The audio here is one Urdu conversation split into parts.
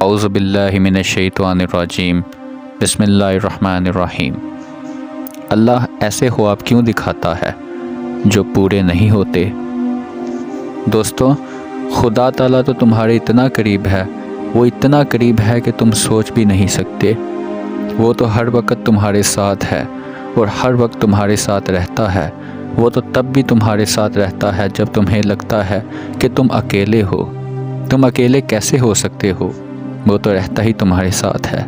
اعوذ باللہ من الشیطان الرجیم بسم اللہ الرحمن الرحیم۔ اللہ ایسے خواب کیوں دکھاتا ہے جو پورے نہیں ہوتے؟ دوستو، خدا تعالیٰ تو تمہارے اتنا قریب ہے، وہ اتنا قریب ہے کہ تم سوچ بھی نہیں سکتے۔ وہ تو ہر وقت تمہارے ساتھ ہے اور ہر وقت تمہارے ساتھ رہتا ہے۔ وہ تو تب بھی تمہارے ساتھ رہتا ہے جب تمہیں لگتا ہے کہ تم اکیلے ہو۔ تم اکیلے کیسے ہو سکتے ہو؟ وہ تو رہتا ہی تمہارے ساتھ ہے۔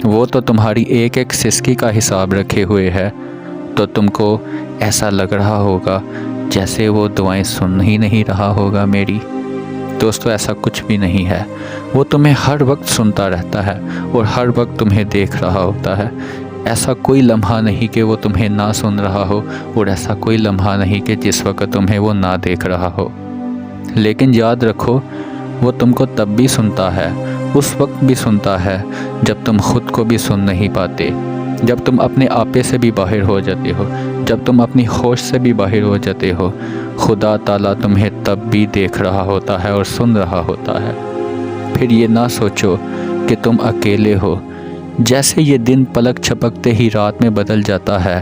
وہ تو تمہاری ایک ایک سسکی کا حساب رکھے ہوئے ہے، تو تم کو ایسا لگ رہا ہوگا جیسے وہ دعائیں سن ہی نہیں رہا ہوگا میری۔ دوستو، ایسا کچھ بھی نہیں ہے۔ وہ تمہیں ہر وقت سنتا رہتا ہے اور ہر وقت تمہیں دیکھ رہا ہوتا ہے۔ ایسا کوئی لمحہ نہیں کہ وہ تمہیں نہ سن رہا ہو، اور ایسا کوئی لمحہ نہیں کہ جس وقت تمہیں وہ نہ دیکھ رہا ہو۔ لیکن یاد رکھو، وہ تم کو تب بھی سنتا ہے، اس وقت بھی سنتا ہے جب تم خود کو بھی سن نہیں پاتے، جب تم اپنے آپے سے بھی باہر ہو جاتے ہو، جب تم اپنی ہوش سے بھی باہر ہو جاتے ہو۔ خدا تعالیٰ تمہیں تب بھی دیکھ رہا ہوتا ہے اور سن رہا ہوتا ہے۔ پھر یہ نہ سوچو کہ تم اکیلے ہو۔ جیسے یہ دن پلک چھپکتے ہی رات میں بدل جاتا ہے،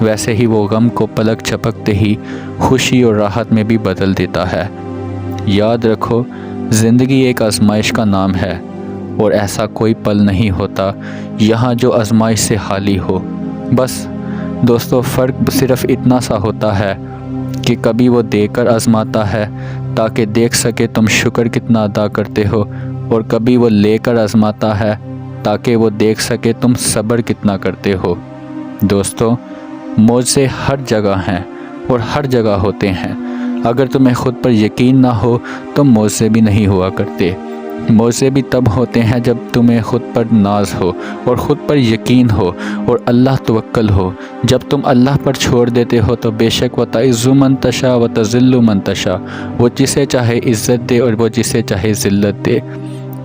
ویسے ہی وہ غم کو پلک چھپکتے ہی خوشی اور راحت میں بھی بدل دیتا ہے۔ یاد رکھو، زندگی ایک آزمائش کا نام ہے، اور ایسا کوئی پل نہیں ہوتا یہاں جو آزمائش سے خالی ہو۔ بس دوستو، فرق صرف اتنا سا ہوتا ہے کہ کبھی وہ دے کر آزماتا ہے تاکہ دیکھ سکے تم شکر کتنا ادا کرتے ہو، اور کبھی وہ لے کر آزماتا ہے تاکہ وہ دیکھ سکے تم صبر کتنا کرتے ہو۔ دوستو، معجزے ہر جگہ ہیں اور ہر جگہ ہوتے ہیں۔ اگر تمہیں خود پر یقین نہ ہو تو معجزے بھی نہیں ہوا کرتے۔ معجزے بھی تب ہوتے ہیں جب تمہیں خود پر ناز ہو اور خود پر یقین ہو اور اللہ توکل ہو۔ جب تم اللہ پر چھوڑ دیتے ہو تو بے شک وَتَعِزُّ مَن تَشَاءُ وَتَذِلُّ مَن تَشَاءُ، وہ جسے چاہے عزت دے اور وہ جسے چاہے ذلت دے۔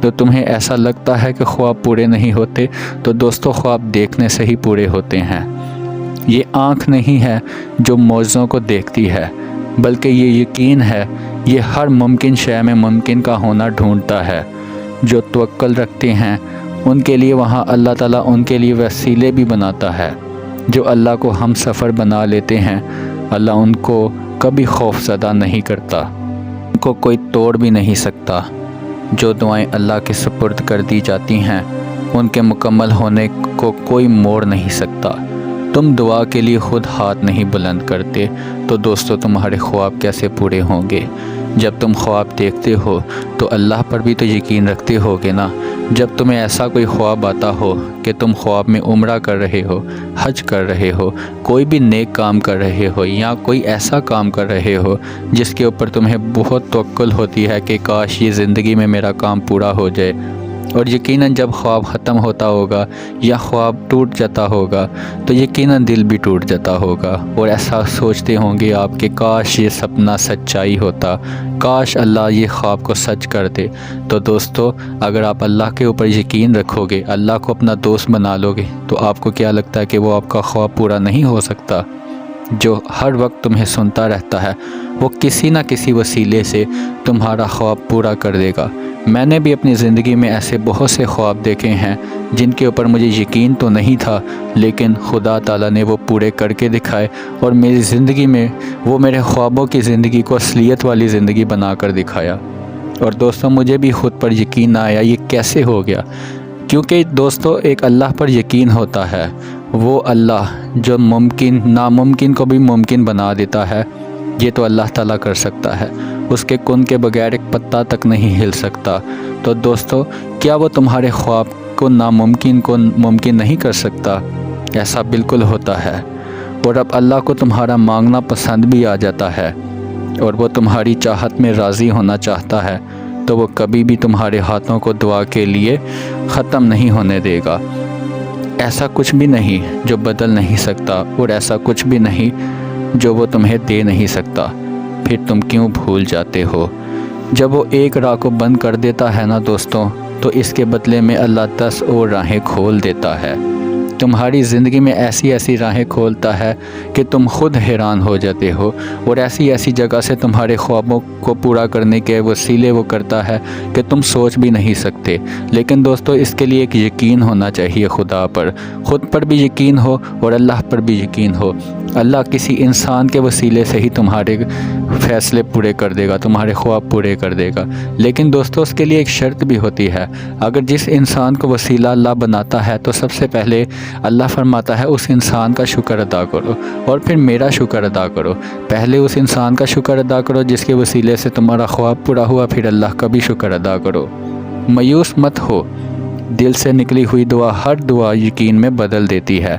تو تمہیں ایسا لگتا ہے کہ خواب پورے نہیں ہوتے، تو دوستو، خواب دیکھنے سے ہی پورے ہوتے ہیں۔ یہ آنکھ نہیں ہے جو معجزوں کو دیکھتی ہے، بلکہ یہ یقین ہے۔ یہ ہر ممکن شے میں ممکن کا ہونا ڈھونڈتا ہے۔ جو توکل رکھتے ہیں ان کے لیے وہاں اللہ تعالیٰ ان کے لیے وسیلے بھی بناتا ہے۔ جو اللہ کو ہم سفر بنا لیتے ہیں، اللہ ان کو کبھی خوف زدہ نہیں کرتا، ان کو کوئی توڑ بھی نہیں سکتا۔ جو دعائیں اللہ کے سپرد کر دی جاتی ہیں، ان کے مکمل ہونے کو کوئی موڑ نہیں سکتا۔ تم دعا کے لیے خود ہاتھ نہیں بلند کرتے، تو دوستو تمہارے خواب کیسے پورے ہوں گے؟ جب تم خواب دیکھتے ہو تو اللہ پر بھی تو یقین رکھتے ہوگے نا۔ جب تمہیں ایسا کوئی خواب آتا ہو کہ تم خواب میں عمرہ کر رہے ہو، حج کر رہے ہو، کوئی بھی نیک کام کر رہے ہو، یا کوئی ایسا کام کر رہے ہو جس کے اوپر تمہیں بہت توکل ہوتی ہے کہ کاش یہ زندگی میں میرا کام پورا ہو جائے، اور یقیناً جب خواب ختم ہوتا ہوگا یا خواب ٹوٹ جاتا ہوگا تو یقیناً دل بھی ٹوٹ جاتا ہوگا، اور ایسا سوچتے ہوں گے آپ کہ کاش یہ سپنا سچائی ہوتا، کاش اللہ یہ خواب کو سچ کر دے۔ تو دوستو، اگر آپ اللہ کے اوپر یقین رکھو گے، اللہ کو اپنا دوست بنا لو گے، تو آپ کو کیا لگتا ہے کہ وہ آپ کا خواب پورا نہیں ہو سکتا؟ جو ہر وقت تمہیں سنتا رہتا ہے، وہ کسی نہ کسی وسیلے سے تمہارا خواب پورا کر دے گا۔ میں نے بھی اپنی زندگی میں ایسے بہت سے خواب دیکھے ہیں جن کے اوپر مجھے یقین تو نہیں تھا، لیکن خدا تعالیٰ نے وہ پورے کر کے دکھائے، اور میری زندگی میں وہ میرے خوابوں کی زندگی کو اصلیت والی زندگی بنا کر دکھایا۔ اور دوستوں، مجھے بھی خود پر یقین نہ آیا یہ کیسے ہو گیا، کیونکہ دوستو ایک اللہ پر یقین ہوتا ہے، وہ اللہ جو ممکن ناممکن کو بھی ممکن بنا دیتا ہے، یہ تو اللہ تعالیٰ کر سکتا ہے۔ اس کے کن کے بغیر ایک پتا تک نہیں ہل سکتا۔ تو دوستو، کیا وہ تمہارے خواب کو ناممکن کو ممکن نہیں کر سکتا؟ ایسا بالکل ہوتا ہے، اور اب اللہ کو تمہارا مانگنا پسند بھی آ جاتا ہے، اور وہ تمہاری چاہت میں راضی ہونا چاہتا ہے، تو وہ کبھی بھی تمہارے ہاتھوں کو دعا کے لیے ختم نہیں ہونے دے گا۔ ایسا کچھ بھی نہیں جو بدل نہیں سکتا، اور ایسا کچھ بھی نہیں جو وہ تمہیں دے نہیں سکتا۔ پھر تم کیوں بھول جاتے ہو؟ جب وہ ایک راہ کو بند کر دیتا ہے نا دوستوں، تو اس کے بدلے میں اللہ 10 اور راہیں کھول دیتا ہے۔ تمہاری زندگی میں ایسی ایسی راہیں کھولتا ہے کہ تم خود حیران ہو جاتے ہو، اور ایسی ایسی جگہ سے تمہارے خوابوں کو پورا کرنے کے وسیلے وہ کرتا ہے کہ تم سوچ بھی نہیں سکتے۔ لیکن دوستو، اس کے لیے ایک یقین ہونا چاہیے خدا پر، خود پر بھی یقین ہو اور اللہ پر بھی یقین ہو۔ اللہ کسی انسان کے وسیلے سے ہی تمہارے فیصلے پورے کر دے گا، تمہارے خواب پورے کر دے گا۔ لیکن دوستو، اس کے لیے ایک شرط بھی ہوتی ہے۔ اگر جس انسان کو وسیلہ اللہ بناتا ہے تو سب سے پہلے اللہ فرماتا ہے اس انسان کا شکر ادا کرو اور پھر میرا شکر ادا کرو۔ پہلے اس انسان کا شکر ادا کرو جس کے وسیلے سے تمہارا خواب پورا ہوا، پھر اللہ کا بھی شکر ادا کرو۔ مایوس مت ہو، دل سے نکلی ہوئی دعا ہر دعا یقین میں بدل دیتی ہے،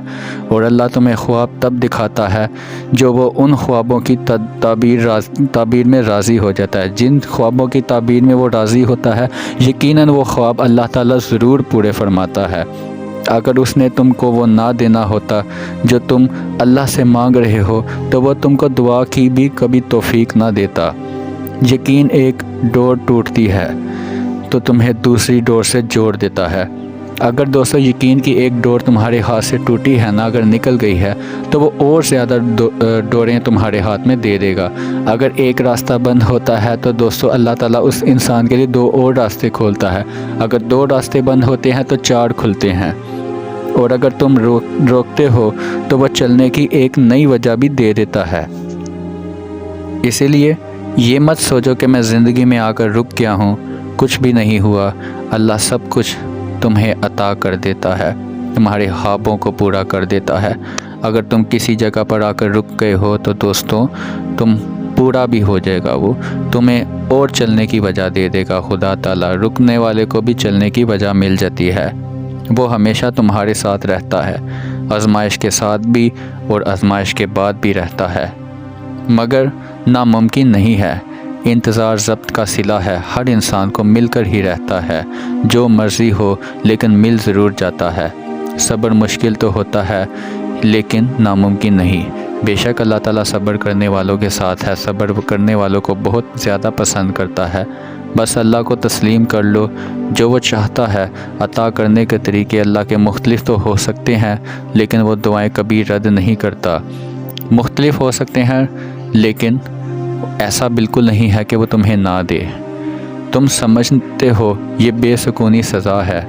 اور اللہ تمہیں خواب تب دکھاتا ہے جو وہ ان خوابوں کی تعبیر میں راضی ہو جاتا ہے۔ جن خوابوں کی تعبیر میں وہ راضی ہوتا ہے، یقیناً وہ خواب اللہ تعالیٰ ضرور پورے فرماتا ہے۔ اگر اس نے تم کو وہ نہ دینا ہوتا جو تم اللہ سے مانگ رہے ہو تو وہ تم کو دعا کی بھی کبھی توفیق نہ دیتا۔ یقین ایک ڈور ٹوٹتی ہے تو تمہیں دوسری ڈور سے جوڑ دیتا ہے۔ اگر دوستو یقین کی ایک ڈور تمہارے ہاتھ سے ٹوٹی ہے نا، اگر نکل گئی ہے تو وہ اور زیادہ ڈوریں تمہارے ہاتھ میں دے دے گا۔ اگر ایک راستہ بند ہوتا ہے تو دوستو اللہ تعالیٰ اس انسان کے لیے 2 اور راستے کھولتا ہے۔ اگر 2 راستے بند ہوتے ہیں تو 4 کھلتے ہیں، اور اگر تم روکتے ہو تو وہ چلنے کی ایک نئی وجہ بھی دے دیتا ہے۔ اسی لیے یہ مت سوچو کہ میں زندگی میں آ کر رک گیا ہوں، کچھ بھی نہیں ہوا۔ اللہ سب کچھ تمہیں عطا کر دیتا ہے، تمہارے خوابوں کو پورا کر دیتا ہے۔ اگر تم کسی جگہ پر آ کر رک گئے ہو تو دوستوں تم پورا بھی ہو جائے گا، وہ تمہیں اور چلنے کی وجہ دے دے گا۔ خدا تعالیٰ رکنے والے کو بھی چلنے کی وجہ مل جاتی ہے۔ وہ ہمیشہ تمہارے ساتھ رہتا ہے، آزمائش کے ساتھ بھی اور آزمائش کے بعد بھی رہتا ہے، مگر ناممکن نہیں ہے۔ انتظار ضبط کا صلہ ہے، ہر انسان کو مل کر ہی رہتا ہے، جو مرضی ہو لیکن مل ضرور جاتا ہے۔ صبر مشکل تو ہوتا ہے لیکن ناممکن نہیں۔ بے شک اللہ تعالیٰ صبر کرنے والوں کے ساتھ ہے، صبر کرنے والوں کو بہت زیادہ پسند کرتا ہے۔ بس اللہ کو تسلیم کر لو، جو وہ چاہتا ہے۔ عطا کرنے کے طریقے اللہ کے مختلف تو ہو سکتے ہیں لیکن وہ دعائیں کبھی رد نہیں کرتا۔ مختلف ہو سکتے ہیں لیکن ایسا بالکل نہیں ہے کہ وہ تمہیں نہ دے۔ تم سمجھتے ہو یہ بے سکونی سزا ہے،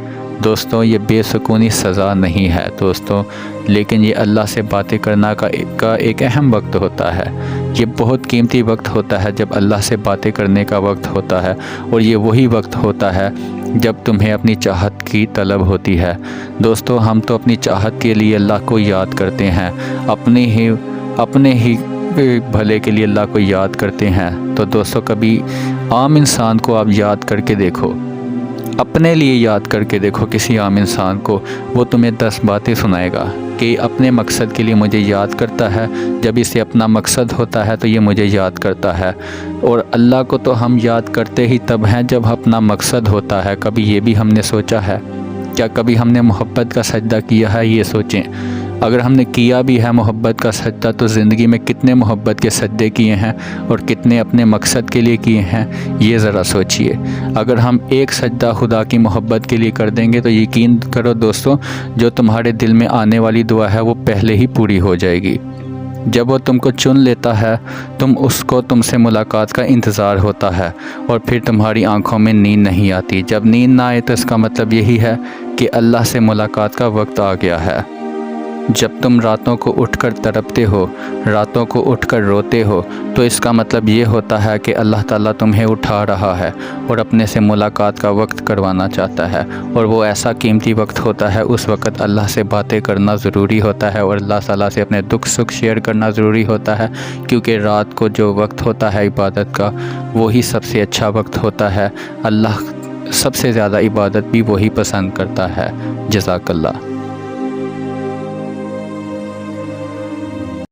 دوستوں یہ بے سکونی سزا نہیں ہے دوستوں، لیکن یہ اللہ سے باتیں کرنا کا ایک اہم وقت ہوتا ہے۔ یہ بہت قیمتی وقت ہوتا ہے جب اللہ سے باتیں کرنے کا وقت ہوتا ہے، اور یہ وہی وقت ہوتا ہے جب تمہیں اپنی چاہت کی طلب ہوتی ہے۔ دوستو ہم تو اپنی چاہت کے لیے اللہ کو یاد کرتے ہیں، اپنے ہی بھلے کے لیے اللہ کو یاد کرتے ہیں۔ تو دوستو کبھی عام انسان کو آپ یاد کر کے دیکھو، اپنے لیے یاد کر کے دیکھو کسی عام انسان کو، وہ تمہیں 10 باتیں سنائے گا کہ اپنے مقصد کے لیے مجھے یاد کرتا ہے۔ جب اسے اپنا مقصد ہوتا ہے تو یہ مجھے یاد کرتا ہے، اور اللہ کو تو ہم یاد کرتے ہی تب ہیں جب اپنا مقصد ہوتا ہے۔ کبھی یہ بھی ہم نے سوچا ہے، کیا کبھی ہم نے محبت کا سجدہ کیا ہے؟ یہ سوچیں، اگر ہم نے کیا بھی ہے محبت کا سجدہ تو زندگی میں کتنے محبت کے سجدے کیے ہیں اور کتنے اپنے مقصد کے لیے کیے ہیں، یہ ذرا سوچئے۔ اگر ہم ایک سجدہ خدا کی محبت کے لیے کر دیں گے تو یقین کرو دوستو، جو تمہارے دل میں آنے والی دعا ہے وہ پہلے ہی پوری ہو جائے گی۔ جب وہ تم کو چن لیتا ہے تم سے ملاقات کا انتظار ہوتا ہے، اور پھر تمہاری آنکھوں میں نیند نہیں آتی۔ جب نیند نہ آئے تو اس کا مطلب یہی ہے کہ اللہ سے ملاقات کا وقت آ گیا ہے۔ جب تم راتوں کو اٹھ کر تڑپتے ہو، راتوں کو اٹھ کر روتے ہو، تو اس کا مطلب یہ ہوتا ہے کہ اللہ تعالیٰ تمہیں اٹھا رہا ہے اور اپنے سے ملاقات کا وقت کروانا چاہتا ہے، اور وہ ایسا قیمتی وقت ہوتا ہے۔ اس وقت اللہ سے باتیں کرنا ضروری ہوتا ہے اور اللہ تعالیٰ سے اپنے دکھ سکھ شیئر کرنا ضروری ہوتا ہے، کیونکہ رات کو جو وقت ہوتا ہے عبادت کا وہی سب سے اچھا وقت ہوتا ہے۔ اللہ سب سے زیادہ عبادت بھی وہی پسند کرتا ہے۔ جزاک اللہ۔